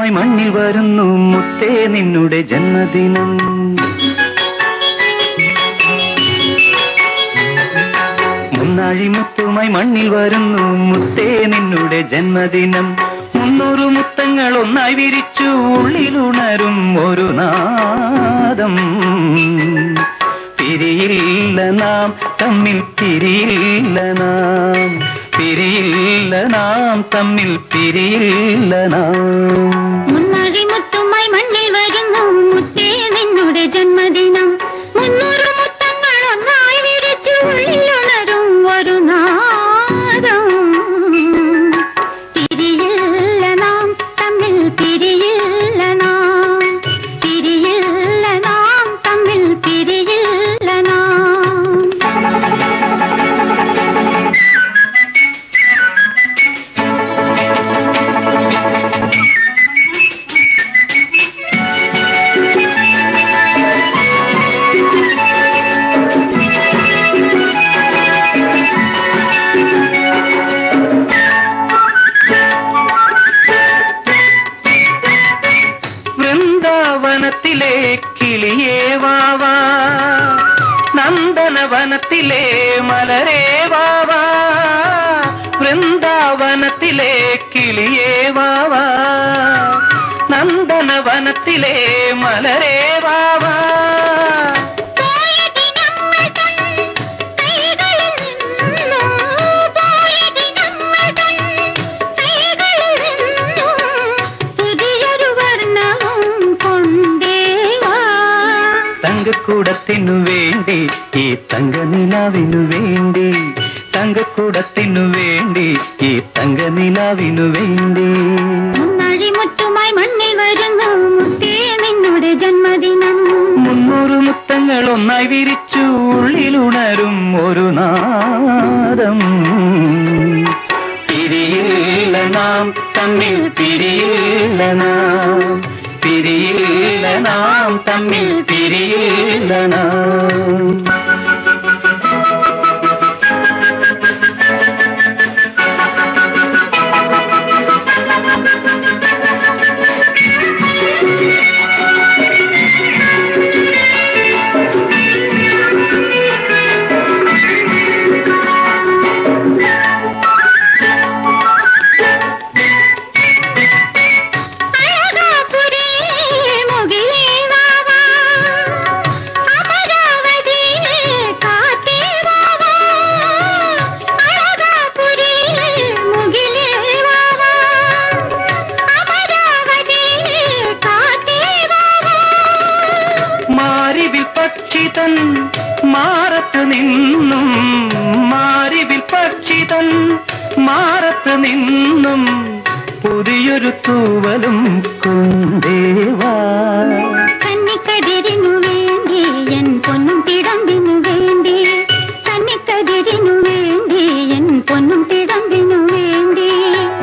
മുത്തുമായി മണ്ണിൽ വരുന്നു മുത്തേ നിന്നുടെ ജന്മദിനം. മുന്നാഴി മുത്തുമായി മണ്ണിൽ വരുന്നു മുത്തേ നിന്നുടെ ജന്മദിനം. 300 മുത്തങ്ങൾ ഒന്നായി വിരിച്ചു ഉള്ളിലുണരും ഒരു നാദം. പിരിയില്ല നാം തമ്മിൽ പിരിയില്ല നാം, പിരിയില്ല നാം തമ്മിൽ പിരിയില്ല നാം. മുന്നാഴി മുത്തുമായി മണ്ണിൽ വരുന്നു മുത്തേ നിന്നുടെ ജന്മദിനം. 300 മുത്തങ്ങൾ ഒന്നായി വിരിച്ചു ഉള്ളിലുണരും ഒരു നാദം. പിരിയില്ല നാം തമ്മിൽ പിരിയില്ല നാം, പിരിയില്ല നാം തമ്മിൽ പിരിയില്ല നാം. വൃന്ദാവനത്തിലെ കിളിയേ വാവാ, നന്ദനവനത്തിലെ മലരേ വാവാ. വൃന്ദാവനത്തിലെ കിളിയേ വാവാ, നന്ദനവനത്തിലെ മലരേ വാവാ. തങ്കക്കൂടത്തിനു വേണ്ടി ഈ തങ്കനിലാവിനു വേണ്ടി, തങ്കക്കൂടത്തിനു വേണ്ടി ഈ തങ്കനിലാവിനു വേണ്ടി. മുന്നാഴി മുത്തുമായി മണ്ണിൽ വരുന്നു മുത്തേ നിന്നുടെ ജന്മദിനം. 300 മുത്തങ്ങൾ ഒന്നായി വിരിച്ചു ഉള്ളിലുണരും ഒരു നാദം. പിരിയില്ല നാം തമ്മിൽ പിരിയില്ല നാം, പിരിയില്ല നാം തമ്മിൽ പിരിയില്ല നാം. പക്ഷിതൻ മാറത്ത് നിന്നും, മാരിവിൽ പക്ഷിതൻ മാറത്ത് നിന്നും പുതിയൊരു തൂവലും കൊണ്ടേവാ. കന്നിക്കതിരിനു വേണ്ടി എൻ പൊന്നും തിടമ്പിനു വേണ്ടി, കന്നിക്കതിരിനു വേണ്ടി എൻ പൊന്നും തിടമ്പിനു വേണ്ടി.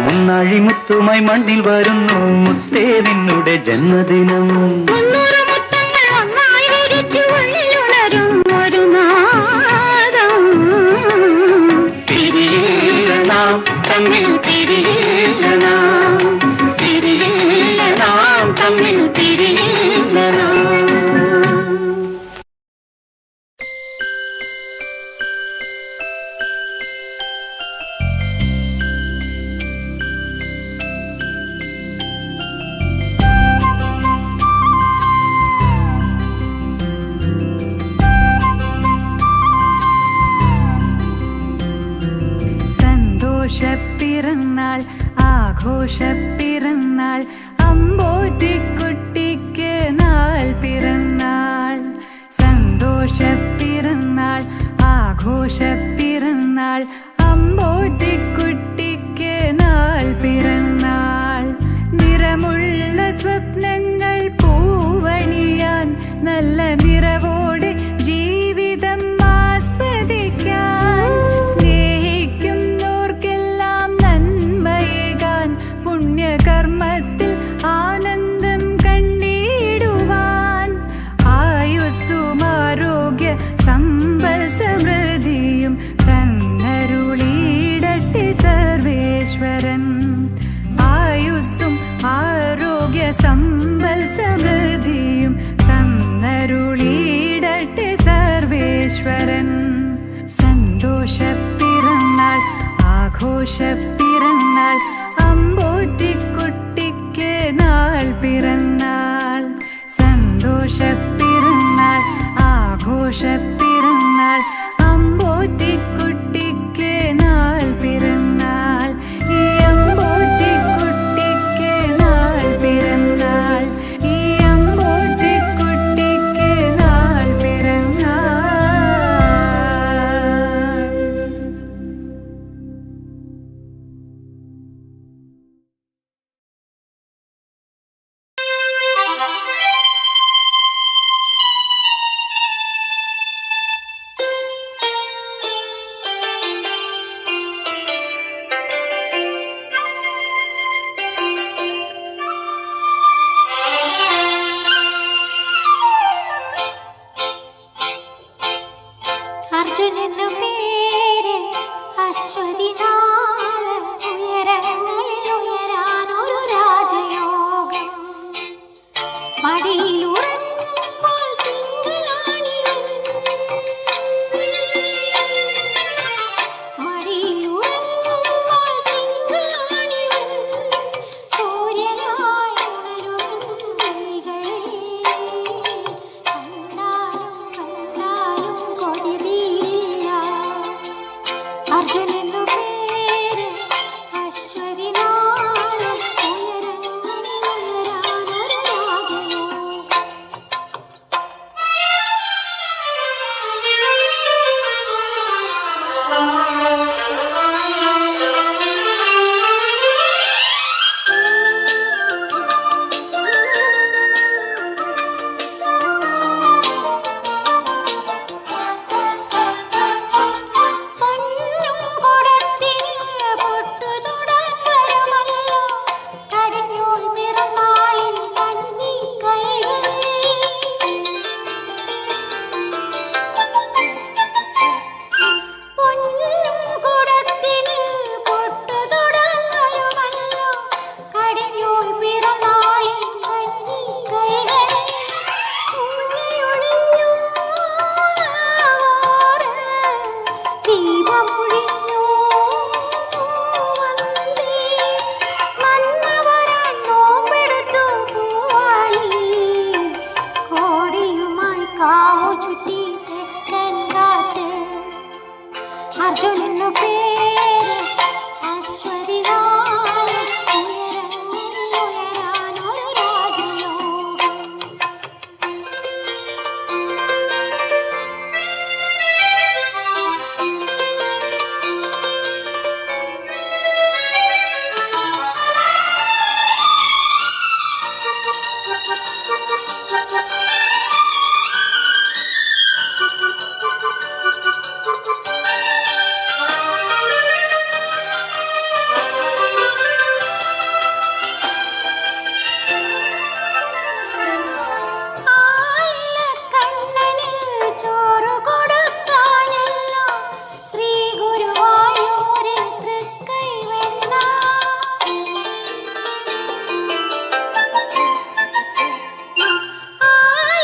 മുന്നാഴി മുത്തുമായി മണ്ണിൽ വരുന്നു മുത്തേ നിന്നുടെ ജന്മദിനം. 300 മുത്തങ്ങൾ ഒന്നായി വിരിച്ചു ഉള്ളിലുണരും ഒരു നാദം. പിരിയില്ല നാം തമ്മിൽ പിരിയില്ല നാം, പിരിയില്ല നാം തമ്മിൽ പിരിയില്ല നാം. സന്തോഷപ്പിറന്നാൾ ആഘോഷപ്പിറന്നാൾ, അമ്പോറ്റിക്കുട്ടിക്ക് നാൾ പിറന്നാൾ. സന്തോഷപ്പിറന്നാൾ ആഘോഷപ്പിറന്നാൾ, അമ്പോറ്റിക്കുട്ടിക്ക് നാൾ പിറന്നാൾ. നിറമുള്ള സ്വപ്നങ്ങൾ പൂവണിയാൻ, നല്ല നിറവോടെ ജീവിതം ആസ്വദിക്കാൻ, സ്നേഹിക്കുന്നോർക്കെല്ലാം നന്മയേകാൻ, പുണ്യകർമ്മത്തിൽ ആനന്ദം കണ്ടിടുവാൻ. ആയുസ്സും ആരോഗ്യ സമ്പൽ സമൃദ്ധിയും തന്നരുളിയിടട്ടെ സർവേശ്വരൻ. ആയുസ്സും ആരോഗ്യ സമ്പൽ സമൃദ്ധിയും തന്നരുളിയിടട്ടെ സർവേശ്വരൻ. സന്തോഷപ്പിറന്നാൾ ആഘോഷപ്പിറന്നാൾ അമ്പോറ്റിക്കുട്ടിക്ക് നാൾ പിറന്നാൾ. സന്തോഷപ്പിറന്നാൾ ആഘോഷപ്പിറന്നാൾ അമ്പോറ്റിക്കുട്ടിക്ക് നാൾ പിറന്നാൾ. ഈ അമ്പോറ്റിക്കുട്ടിക്ക് നാൾ പിറന്നാൾ. ഈ അമ്പോറ്റിക്കുട്ടിക്ക് നാൾ പിറന്നാൾ. അർജുനനു പേര് അശ്വതി നാള് ഉയരങ്ങളിൽ ഉയരാനൊരു രാജയോഗം. മടിയിലുറങ്ങുമ്പോൾ തിങ്കളാണിവൻ, മടിയിലുറങ്ങുമ്പോൾ തിങ്കളാണിവൻ. സൂര്യനായി ഉണരുമെൻ കൈകളിൽ കണ്ടാലും കൊതി തീരില്ല. അർജുനനു പേര് അശ്വതി നാള് ഉയരങ്ങളിൽ ഉയരാനൊരു രാജയോഗം. പൊന്നും കുടത്തിന് പൊട്ടുതൊടാൻ വരുമല്ലോ കടിഞ്ഞൂൽ പിറന്നാളിൻ കന്നിക്കൈകൾ. പൊന്നും കുടത്തിന് പൊട്ടുതൊടാൻ വരുമല്ലോ കടിഞ്ഞൂൽ പിറന്നാളിൻ കന്നിക്കൈകൾ. ഉള്ളിയൊഴിഞ്ഞു നാവാറ് ദീപമൊഴിഞ്ഞു വന്ദേ. മന്നവരാൻ നോമ്പെടുത്തു പൂവാലി കോടിയുമായി കാവു ചുറ്റി തെക്കൻ കാറ്റ്. അർജുനനു പേര് അശ്വതി നാള് ഉയരങ്ങളിൽ ഉയരാനൊരു രാജയോഗം. ആയിലക്കണ്ണന് ചോറ് കൊടുക്കാനല്ലോ ശ്രീ ഗുരുവായൂരിൽ തൃക്കൈവെണ്ണ. ആയിലക്കണ്ണന്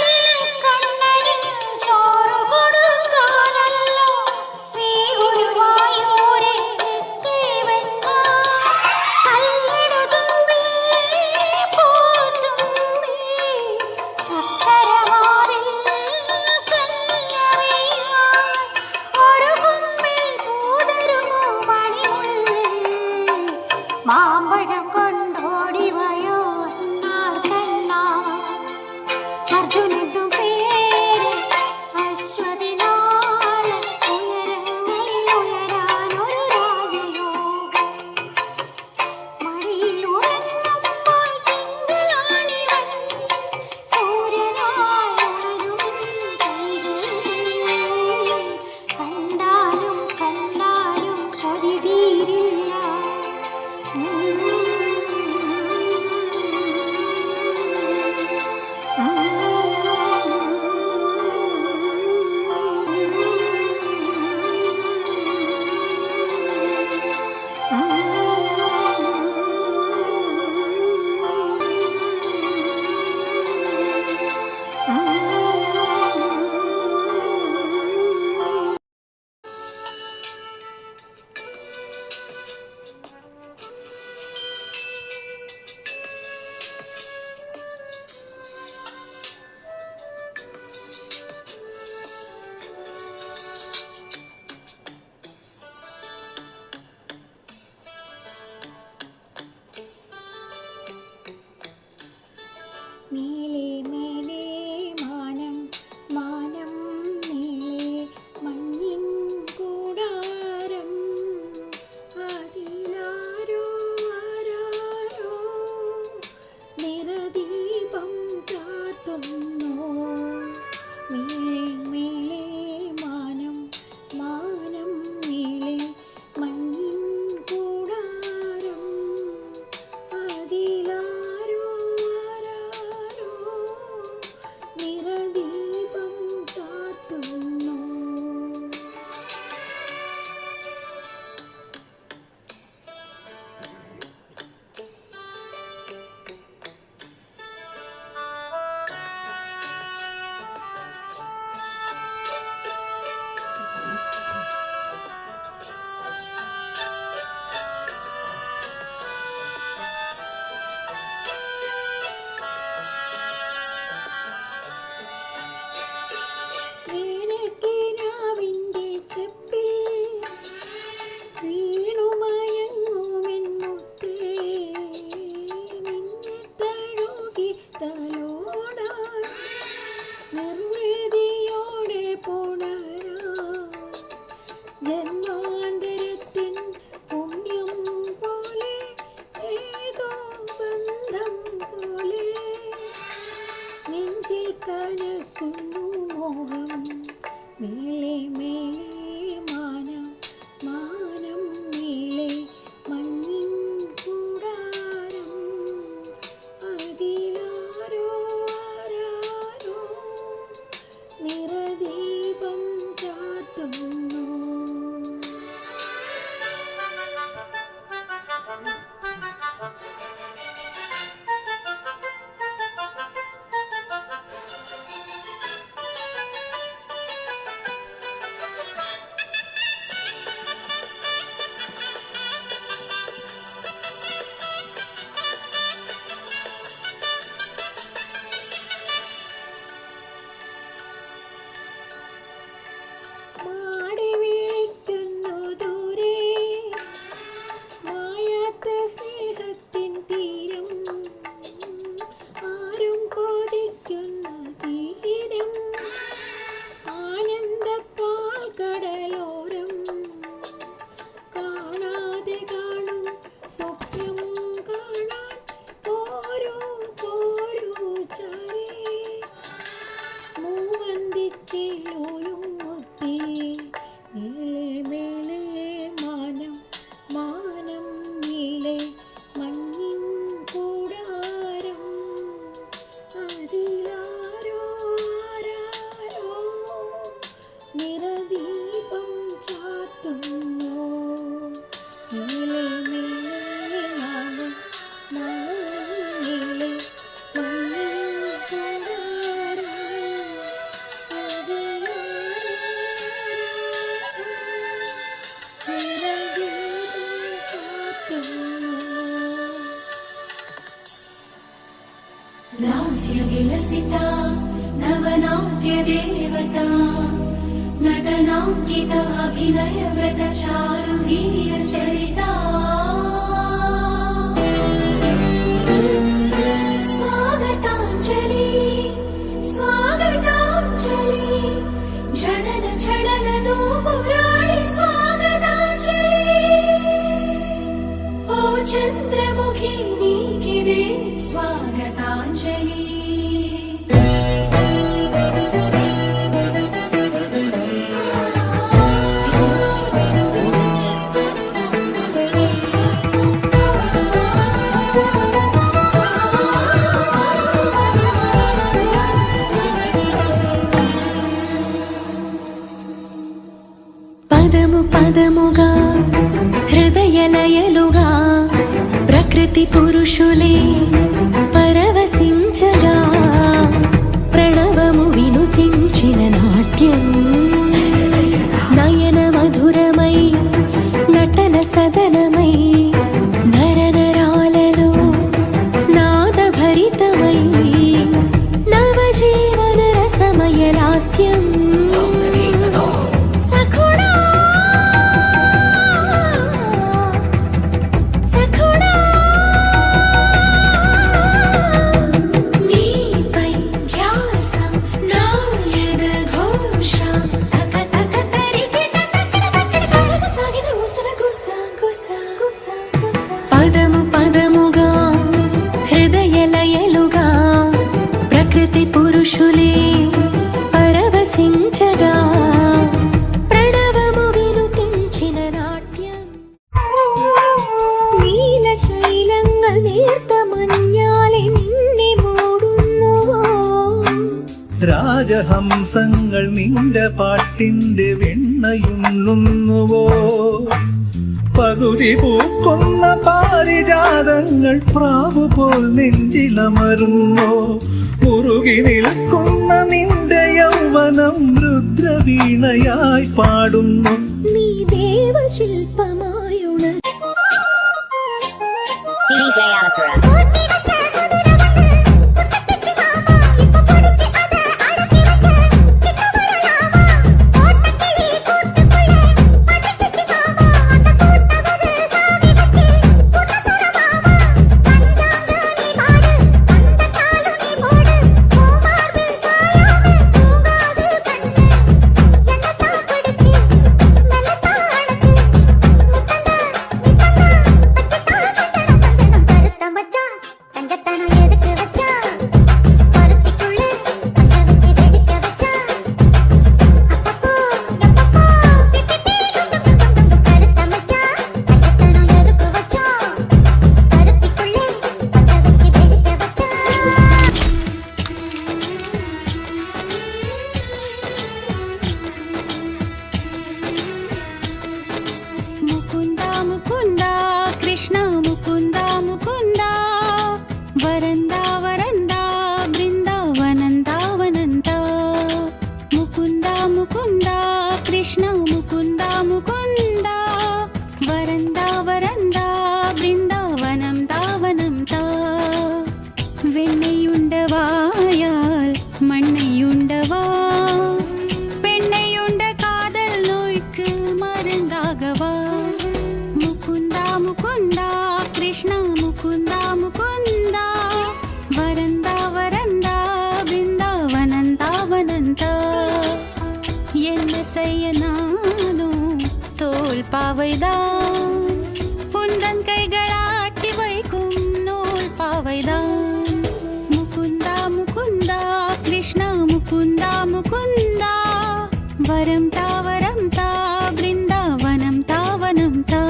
കനക്കുന്നു മോഹം മേലെ മേലെ മാനം മാനം മേലെ മഞ്ഞിൻ കൂടാരം അതിലാരോ ആരാരോ നിറദീപം ചാർത്തുന്നു. മാടി വിളിക്കുന്നു ദൂരെ മായാത്ത സ്നേഹത്തിൻ തീരം ആരും കൊതിക്കുന്ന തീരം ആനന്ദപ്പാൽ കടലോരം കാണാതെ കാണും സ്വപ്നം കാണാൻ പോരൂ പോരൂ ചാരേ മൂവന്തിച്ചിലൂയും മുത്തേ മേലെ മേലെ മാനം മാനം മേലെ മഞ്ഞിൻ കൂടാരം അതിലാരോ ആരാരോ നിറദീപം ചാർത്തുന്നു. മേലെ മേലെ മാനം മാനം മേലെ മഞ്ഞിൻ കൂടാരം लास्यविलसिता नवनाट्यदेवता नटनाङ्कित अभिनयव्रत चारुवीरचरिता स्वागताञ्जलि स्वागताञ्जलि जनन जनन नूपुराणि स्वागताञ्जलि ओ चन्द्रमुखी नीकिदे स्वागताञ्जलि పదము పదముగా హృదయలయలుగా ప్రకృతి పురుషులే పరవశించగా ప్రణవము వినుతించిన నాట్యం నయన మధురమై నటన సదనమై నరనరాలలో నాదభరితమై నవజీవన రసమయ లాస్యం పదము పదముగా హృదయలయలుగా ప్రకృతి పురుషులే పరవశించగా ప్రణవము వినుతించిన నాట్యం നീലശൈലങ്ങൾ നേർത്ത മഞ്ഞാലെ നിന്നെ മൂടുന്നുവോ രാജഹംസങ്ങൾ നിന്റെ പാട്ടിന്റെ വെണ്ണയുണ്ണുന്നുവോ പകുതി പൂക്കുന്ന പാരിജാതങ്ങൾ പ്രാവു പോൽ നെഞ്ചിലമരുന്നോ മുറുകി നിൽക്കുന്ന നിന്റെ യൗവനം രുദ്രവീണയായി പാടുന്നു നീ ദേവശില്പമായുണ DJ Alapura. மச்ச பாவைதான் உந்தன் கைகளாட்டி வைக்கும் நூல் பாவைதான் முகுந்தா முகுந்தா கிருஷ்ணா முகுந்தா முகுந்தா வரம் தா பிருந்தாவனம் தாவனம் தா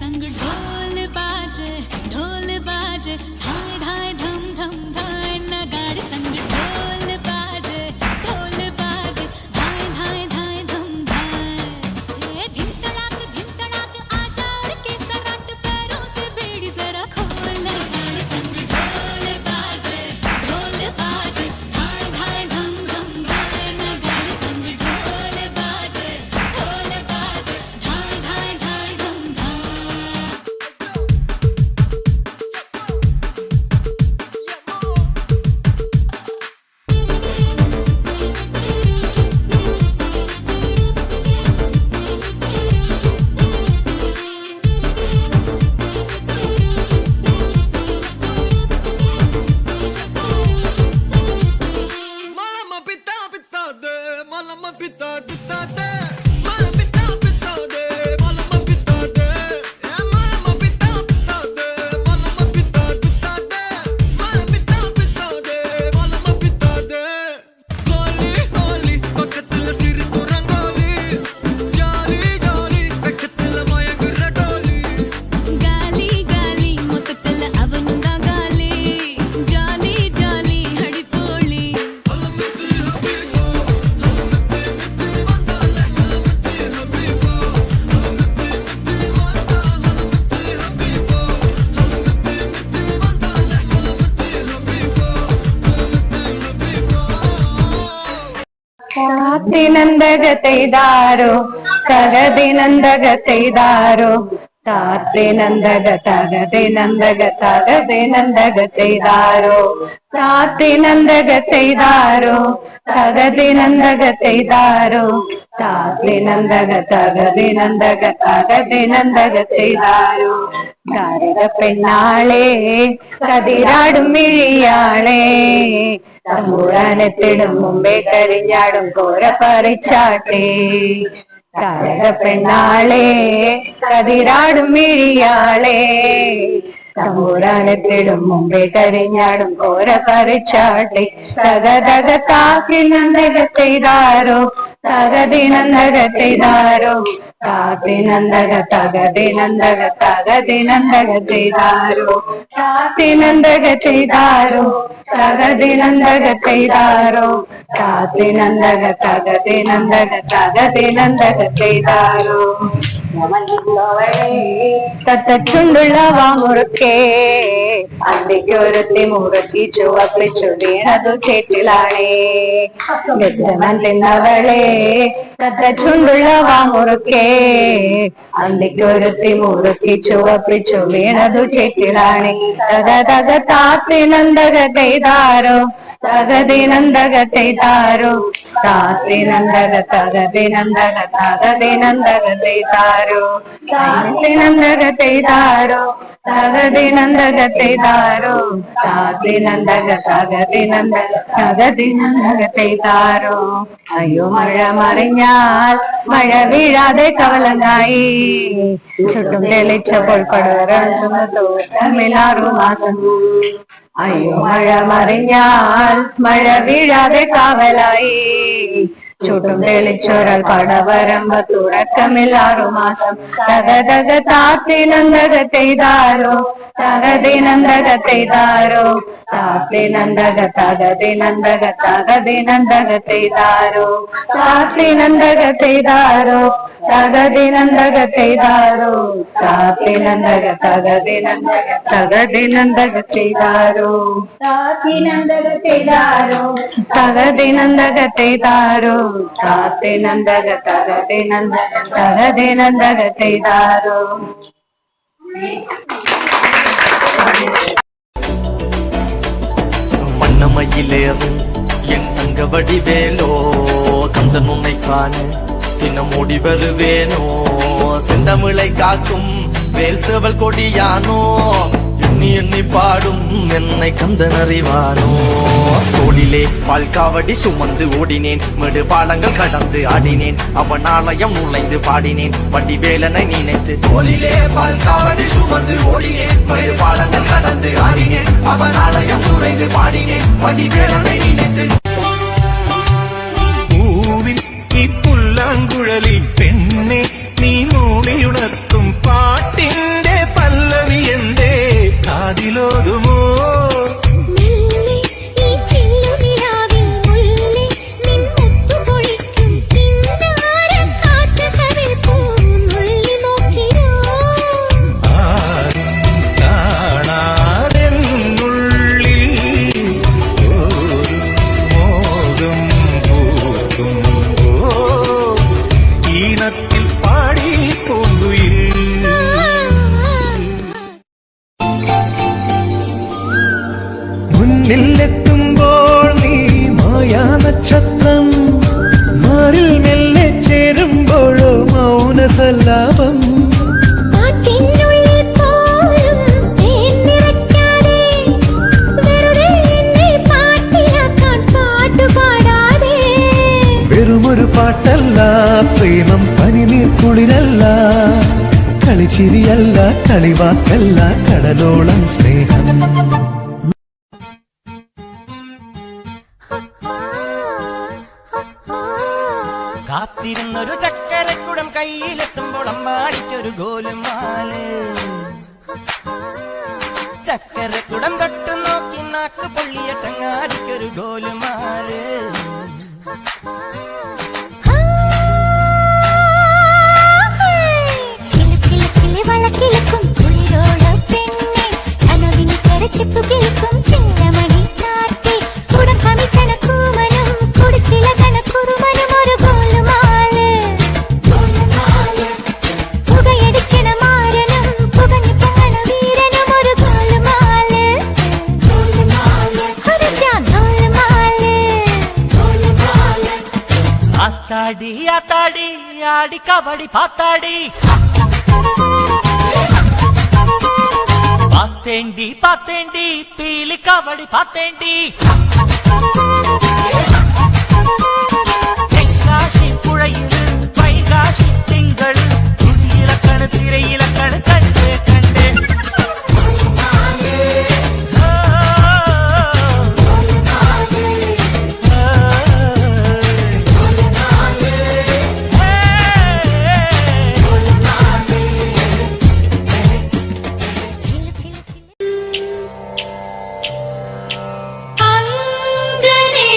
संग ढोल बाजे धाय धाय धम धम धाय नगाड़े संग ढोल बाजे धाय धाय धाय धम धाय धिन तड़ाक आजा के सराट पैरों से बेड़ी जरा खोल नगाड़े संग ढोल बाजे धाय धाय धम धम धाय नगाड़े संग ढोल बाजे धाय धाय धाय धम धाय താത്തിനന്ദകത്തെയ്താരോ തകതിനന്ദകത്തെയ്താരോ താത്തിനന്ദകതകതിനന്ദകതകതിനന്ദകത്തെയ്താരോ താത്തിനന്ദകത്തെയ്താരോ തകതിനന്ദകത്തെയ്താരോ താത്തിനന്ദകതകതിനന്ദകതകതിനന്ദകത്തെയ്താരോ കാരിക പെണ്ണാളെ കതിരാടും മിഴിയാളെ തമ്പുരാനെത്തിടും മുമ്പേ കരിഞ്ഞാടും കോര പറിച്ചാട്ടെ കാരക പെണ്ണാളെ കതിരാടും മിഴിയാളെ തമ്പുരാനെത്തിടും മുമ്പേ കരിഞ്ഞാടും കോര പറിച്ചാട്ടെ തകതക താത്തിനന്ദകത്തെയ്താരോ തകതിനന്ദകത്തെയ്താരോ താത്തിനന്ദക തകതിനന്ദക തകതിനന്ദകത്തെയ്താരോ താത്തിനന്ദകത്തെയ്താരോ തകതിനന്ദകത്തെയ്താരോ താത്തിനന്ദക തകതിനന്ദക തകതിനന്ദകത്തെയ്താരോ തത്തച്ചുണ്ടുള്ള വാമുറുക്കേ അന്തിക്കൊരുത്തി മുറുക്കി ചുവപ്പിച്ചു വീണതു ചേറ്റിലാണേ ഗജമൻ തിന്നവളെ തത്തച്ചുണ്ടുള്ള വാമുറുക്കേ അന്തിക്കൊരുത്തി മുറുക്കി ചുവപ്പിച്ചു വീണതു ചേറ്റിലാണേ തക തക താത്തിനന്ദകത്തെയ്താരോ തകതിനന്ദകത്തെയ്താരോ താത്തിനന്ദക തകതിനന്ദക തകതിനന്ദകത്തെയ്താരോ താത്തിനന്ദകത്തെയ്താരോ തകതിനന്ദകത്തെയ്താരോ താത്തിനന്ദക തകതിനന്ദക തകതിനന്ദകത്തെയ്താരോ അയ്യോ മഴ മറിഞ്ഞാൽ മഴ വീഴാതെ കവലങ്ങായി ചുറ്റും തെളിച്ചപ്പോൾ പടർന്നു തോറ്റമിലാറു മാസം അയ്യോ മഴ മറിഞ്ഞാൽ മഴ വീഴാതെ കാവലായി ചുട്ടും തെളിച്ചൊരാൾ പടവരമ്പ തുറക്കമില്ലാറു മാസം തകതക താത്തിനന്ദകത്തെയ്താരോ തകതിനന്ദകത്തെയ്താരോ താത്തിനന്ദക തകതിനന്ദക തകതിനന്ദകത്തെയ്താരോ താത്തിനന്ദകത്തെയ്താരോ തകതിനന്ദകത്തെയ്താരോ താത്തിനന്ദക തകതിനന്ദക തകതിനന്ദകത്തെയ്താരോ താത്തിനന്ദകത്തെയ്താരോ തകതിനന്ദകത്തെയ്താരോ താത്തിനന്ദക തകതിനന്ദക തകതിനന്ദകത്തെയ്താരോ வண்ணமயிலேறு என் தங்க வடிவேலோ கந்தன் உன்னை காண தினம் ஓடி வருவேனோ செந்தமிழை காக்கும் வேல் சேவல் கொடியானோ எண்ணி எண்ணி பாடும் என்னை கந்தன் அறிவானோ தோளிலே பால்காவடி சுமந்து ஓடினேன் மேடு பாலங்கள் கடந்து ஆடினேன் அவன் ஆலயம் நுழைந்து பாடினேன் வடிவேலனை நினைத்து தோளிலே பால்காவடி சுமந்து ஓடினேன் மேடு பாலங்கள் கடந்து ஆடினேன் அவன் ஆலயம் நுழைந்து பாடினேன் வடிவேலனை நினைத்து പൂവിൽ ഈ പുല്ലാങ്കുഴലിൽ പെണ്ണെ നീ മൂളിയുണർത്തും പാട്ടിന്റെ പല്ലവി എന്തേ കാതിലോതുമോ മെല്ലെ ഈ ചെല്ലുനിലാവിൽ മുല്ലേ നിൻ മുത്തുപൊഴിക്കും കിന്നാരം കാറ്റകവിൽ പൂന്നുള്ളി നോക്കിയോ ആരും കാണാതെന്നുള്ളിൽ ഒരു മോഹം പൂക്കുമ്പോ ഈണത്തിൽ പാടി പൂങ്കുയിൽ മുന്നിലെത്തുമ്പോൾ നീ മായാ നക്ഷത്രം മാറിൽ മെല്ലെ ചേരുമ്പോഴോ മൗനസല്ലാപം പാട്ടിനുള്ളിൽ പോലും തേൻ നിറയ്ക്കാതെ വെറുതെ എന്നെ പാട്ടിലാക്കാൻ പാട്ടുപാടാതെ വെറുമൊരു പാട്ടല്ല പ്രേമം പനിനീർ കുളിരല്ല കളിച്ചിരിയല്ല കളിവാക്കല്ല കടലോളം സ്നേഹം കാത്തിരുന്നൊരു ചക്കരക്കുടം കയ്യിലെത്തുമ്പോൾ അമ്മാടിക്കൊരു ഗോലുമാല് ചക്കരക്കുടം തൊട്ടു നോക്കി നാക്ക് പൊള്ളിയ ചങ്ങാടിക്കൊരു ഗോലുമാല് ചില ചില ചില വളക്കിലക്കും കുളിരോള പെണ്ണെ കനവിന് കരച്ചിപ്പു കേൾക്കും ചില്ലമണി കാറ്റേ കുടം കമിക്കണ കൂമനും കുടിച്ചില കണക്കുറുമനും ഒരു ഗോലുമാല് പുകയടിക്കണ മാരനും പുകഞ്ഞു പൊങ്ങണ വീരനും ഒരു ഗോലുമാല് ഒരു ഗോലുമാല് ആത്താടി ആത്താടി ആടി കബടി പാത്താടി പാത്തേണ്ടി പാത്തേണ്ടി പീലി കബടി പാത്തേണ്ടി തെങ്കാശി പുഴയിൽ വൈകാശി തിങ്കൾ തുണിയിലക്കണ് തിരയിലക്കണ് കണ്ടേ കണ്ടേ അങ്ങനെ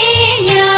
ഞാൻ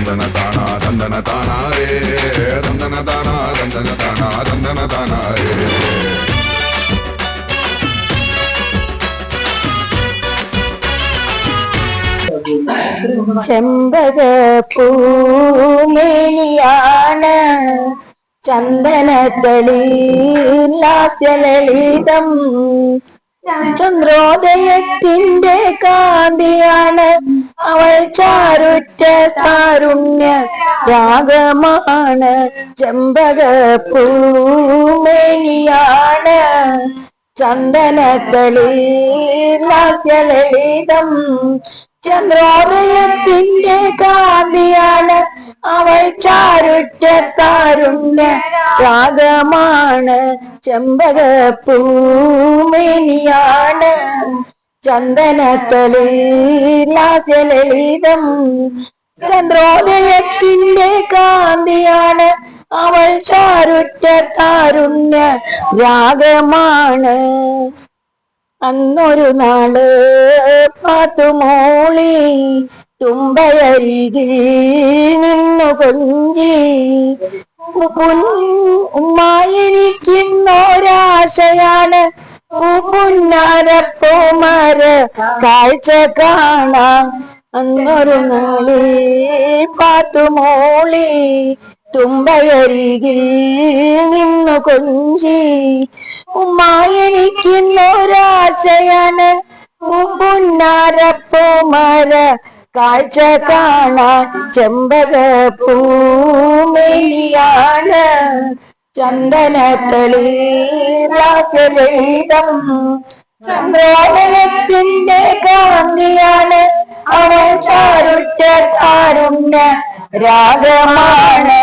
ದಂದನ ತಾನ ದಂದನ ತಾನ ರೇ ದಂದನ ತಾನ ದಂದನ ತಾನ ದಂದನ ತಾನ ರೇ ചെമ്പക പൂമേനിയാണ് ചന്ദനത്തളിലാസ്യലളിതം ചന്ദ്രോദയത്തിന്റെ കാന്തിയാണ് അവൾ ചാരുറ്റ താരുണ്യ രാഗമാണ് ചെമ്പക പൂമേനിയാണ് ചന്ദനത്തളിലാസ്യലളിതം ചന്ദ്രോദയത്തിന്റെ കാന്തിയാണ് അവൾ ചാരുറ്റ താരുണ്യ രാഗമാണ് ചെമ്പക പൂമേനിയാണ് ചന്ദനത്തളിലാസ്യലളിതം ചന്ദ്രോദയത്തിന്റെ കാന്തിയാണ് അവൾ ചാരുറ്റ താരുണ്യ രാഗമാണ് അന്നൊരു നാള് പാത്തുമോളി തുമ്പയരികിൽ നിന്നു കൊഞ്ചി ഉമ്മായിരിക്കുന്നൊരാശയാണ് പുന്നാരപ്പൂമര കാഴ്ച കാണാം അന്നൊരു നാളി പാത്തുമോളി തുമ്പയരികിൽ നിന്നു കൊഞ്ചി ഉമ്മായിരിക്കുന്നൊരാശയാണ് പുന്നാരപ്പൂമര കാഴ്ച കാണാൻ ചെമ്പക പൂമേനിയാണ് ചന്ദനത്തളിലാസ്യലളിതം ചന്ദ്രോദയത്തിന്റെ കാന്തിയാണ് അവൾ ചാരുറ്റ താരുണ്യ രാഗമാണ്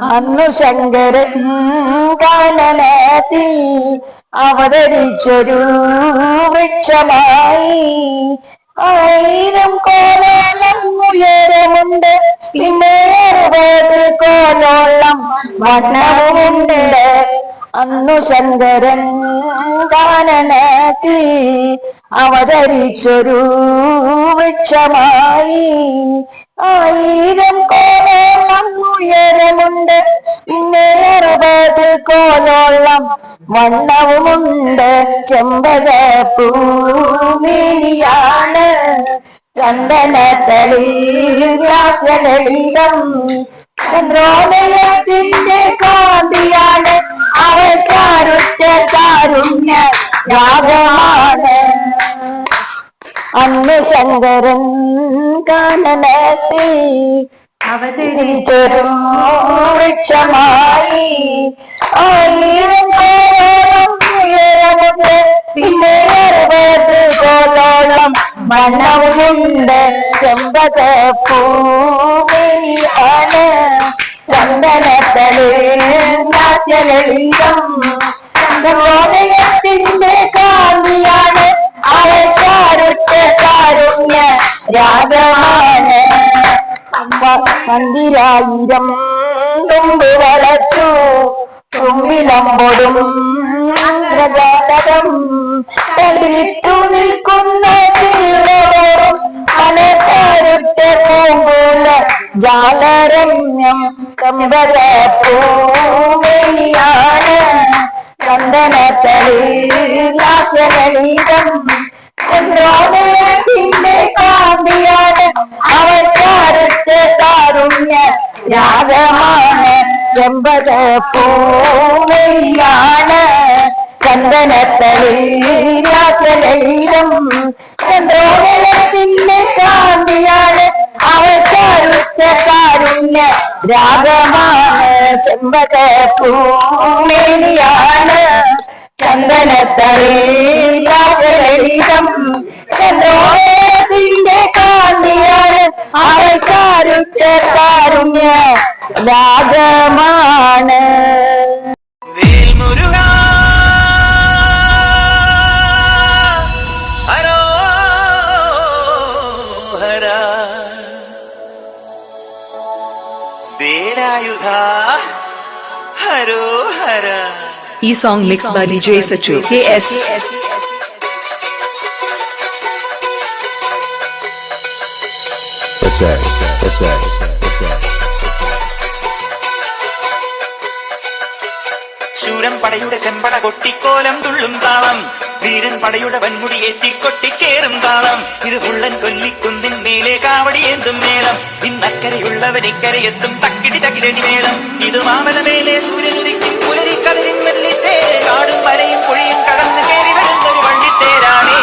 അന്നു ശങ്കരൻ കാനനത്തിൽ അവതരിച്ചൊരു വൃക്ഷമായി 1000 കോലോളം ഉയരമുണ്ട് പിന്നെ 60 കോലോളം വണ്ണവുമുണ്ട് അന്നു ശങ്കരൻ കാനനത്തിൽ അവതരിച്ചൊരു വൃക്ഷമായി 1000 കോലോളം ഉയരമുണ്ട് പിന്നെ 60 കോലോളം വണ്ണവുമുണ്ട് ചെമ്പക പൂമേനിയാണ് ചന്ദനത്തളിലാസ്യലളിതം ചന്ദ്രോദയത്തിന്റെ കാന്തിയാണ് അവൾ ചാരുറ്റ താരുണ്യ രാഗമാണ് അന്നു ശങ്കരൻ കാനനത്തിൽ അവതരിച്ചൊരു വൃക്ഷമായി 1000 കോലോളം ഉയരമുണ്ട് പിന്നെ 60 കോലോളം വണ്ണവുമുണ്ട് ചെമ്പക പൂമേനിയാണ് ചന്ദനത്തളിലാസ്യലളിതം ചന്ദ്രോദയത്തിന്റെ കാന്തിയാണ് അവൾ ചാരുറ്റ താരുണ്യ രാഗമാണ് മന്ദിരായിരം തുമ്പ് വളച്ചു തുമ്പിലമ്പൊടും ഇന്ദ്രജാലകം തളിരിട്ടു നിൽക്കുന്ന ചില്ലവരും അലക്കാരുറ്റ പൂമ്പൂല ജാലരമ്യം കമ്പക പൂമേനിയാണ് ചന്ദനത്തളിലാസ്യലളിതം ചന്ദ്രോദയത്തിന്റെ കാന്തിയാണ് അവൾ ചാരുറ്റ താരുണ്യ രാഗമാണ് ചെമ്പക പൂമേനിയാണ് ചന്ദനത്തളിലാസ്യലളിതം ചന്ദ്രോദയത്തിന്റെ കാന്തിയാണ് അവൾ ചാരുറ്റ താരുണ്യ രാഗമാണ് ചെമ്പക പൂമേനിയാണ് ചന്ദനത്തളിലാസ്യലളിതം ചന്ദ്രോദയത്തിന്റെ കാന്തിയാണ് അവൾ ചാരുറ്റ താരുണ്യ രാഗമാണ് വേൽമുരുക ഹരോ ഹര വേലായുധ ഹരോ ഹര. ഈ song mix by DJ Sachu KS. ശൂരൻ പടയുടെ ചെമ്പട കൊട്ടിക്കോലം തുള്ളും താളം, വീരൻ പടയുടെ വൻമുടി ഏറ്റിക്കൊട്ടിക്കേറും താളം. ഇത് ഉള്ളൻ കൊല്ലിക്കുന്നിൻ മേലെ കാവടിയേന്തും മേളം, ഇന്നക്കരയുള്ളവൻ ഇക്കരയെത്തും തക്കിടി തകിലടി മേളം. ഇത് മാമല മേലെ സൂര്യനുദിക്കും പുലരിക്കതിരിൻ വെള്ളിത്തേ, കാടും വരയും പുഴയും കടന്ന് കയറി വരുന്നൊരു വള്ളിത്തേരാണേ.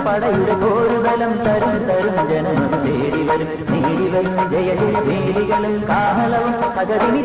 പടയുടെ പോരുബലം തരും തരും ജനം തേടി വരും നേടി വരും ജയവേലികളും കാഹളവും പകരുമി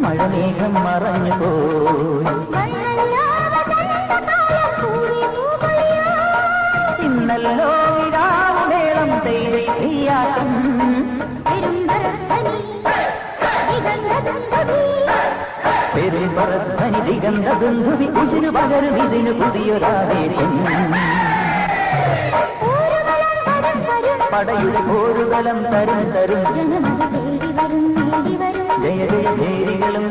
മഴമേഘം മറഞ്ഞു പോയി ഇന്നല്ലോ വിടാവുമേളം തേടി പെയ്യാട്ടം പെരുമ്പറത്തനി ദിഗന്ധ ദുന്ധുവി ഉശിരു പകരും ഇതിന് പുതിയൊരാവേശം പടയുടെ ഓരുകലം തരും തരും ജയ ജയ ഭേരികളും